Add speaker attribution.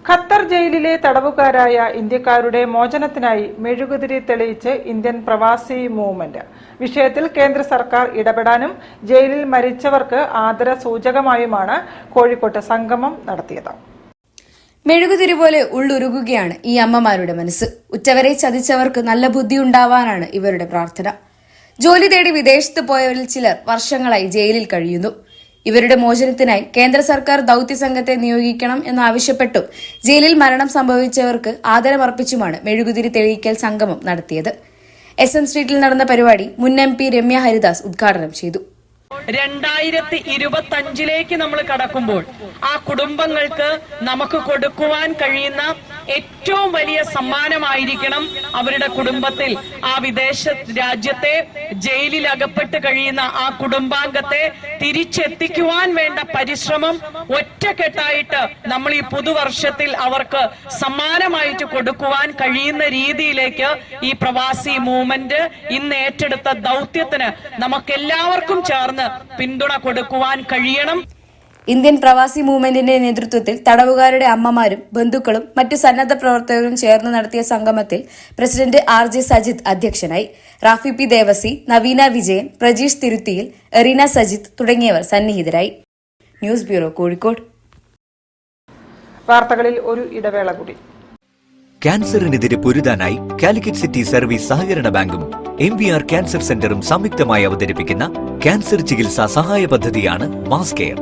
Speaker 1: Qatar ജയിലിലെ തടവുകാരായ ഇന്ത്യക്കാരുടെ മോചനത്തിനായി മെഴുകുതിരി തെളിയിച്ച് ഇന്ത്യൻ പ്രവാസി മൂവ്മെന്റ്. വിഷയത്തിൽ കേന്ദ്ര സർക്കാർ ഇടപെടാനും ജയിലിൽ മരിച്ചവർക്ക് ആദരസൂചകമായുമാണ് കോഴിക്കോട്ട് സംഗമം നടത്തിയത്.
Speaker 2: മെഴുകുതിരി പോലെ ഉള്ളുരുകുകയാണ് ഈ അമ്മമാരുടെ മനസ്സ്. ഉറ്റവരെ ചതിച്ചവർക്ക് നല്ല ബുദ്ധി ഉണ്ടാവാനാണ് ഇവരുടെ പ്രാർത്ഥന. ജോലി തേടി വിദേശത്ത് പോയവരിൽ ചിലർ വർഷങ്ങളായി ജയിലിൽ കഴിയുന്നു. ഇവരുടെ മോചനത്തിനായി കേന്ദ്ര സർക്കാർ ദൌത്യ സംഘത്തെ നിയോഗിക്കണം എന്നാവശ്യപ്പെട്ടും ജയിലിൽ സംഭവിച്ചവർക്ക് ആദരമർപ്പിച്ചുമാണ് മെഴുകുതിരി തെളിയിക്കൽ സംഗമം നടത്തിയത്. SM സ്ട്രീറ്റിൽ നടന്ന പരിപാടി മുൻ MP രമ്യ ഹരിദാസ് ഉദ്ഘാടനം ചെയ്തു.
Speaker 3: 2025 നമ്മൾ കടക്കുമ്പോൾ ആ കുടുംബങ്ങൾക്ക് നമുക്ക് കൊടുക്കുവാൻ കഴിയുന്ന ഏറ്റവും വലിയ സമ്മാനമായിരിക്കണം അവരുടെ കുടുംബത്തിൽ ആ വിദേശ രാജ്യത്തെ ജയിലിൽ അകപ്പെട്ട് കഴിയുന്ന ആ കുടുംബാംഗത്തെ തിരിച്ചെത്തിക്കുവാൻ വേണ്ട പരിശ്രമം ഒറ്റക്കെട്ടായിട്ട് നമ്മൾ ഈ പുതുവർഷത്തിൽ അവർക്ക് സമ്മാനമായിട്ട് കൊടുക്കുവാൻ കഴിയുന്ന രീതിയിലേക്ക് ഈ പ്രവാസി മൂവ്മെന്റ് ഇന്ന് ഏറ്റെടുത്ത ദൗത്യത്തിന് നമുക്കെല്ലാവർക്കും ചേർന്ന് പിന്തുണ കൊടുക്കുവാൻ കഴിയണം.
Speaker 2: ഇന്ത്യൻ പ്രവാസി മൂവ്മെന്റിന്റെ നേതൃത്വത്തിൽ തടവുകാരുടെ അമ്മമാരും ബന്ധുക്കളും മറ്റു സന്നദ്ധ പ്രവർത്തകരും ചേർന്ന് നടത്തിയ സംഗമത്തിൽ പ്രസിഡന്റ് RJ സജിത്ത് അധ്യക്ഷനായി. റാഫി P ദേവസി, നവീന വിജയൻ, പ്രജീഷ് തിരുത്തിയിൽ, എറീന സജിത്ത് തുടങ്ങിയവർ സന്നിഹിതരായി. News bureau, Kozhikode.
Speaker 1: വാർത്തകളിൽ ഒരു ഇടവേള കൂടി.
Speaker 4: ക്യാൻസറിനെതിരെ പൊരുതാനായി കാലിക്കറ്റ് സിറ്റി സർവീസ് സഹകരണ ബാങ്കും MVR ക്യാൻസർ സെന്ററും സംയുക്തമായി അവതരിപ്പിക്കുന്ന ക്യാൻസർ ചികിത്സാ സഹായ പദ്ധതിയാണ് മാസ് കെയർ.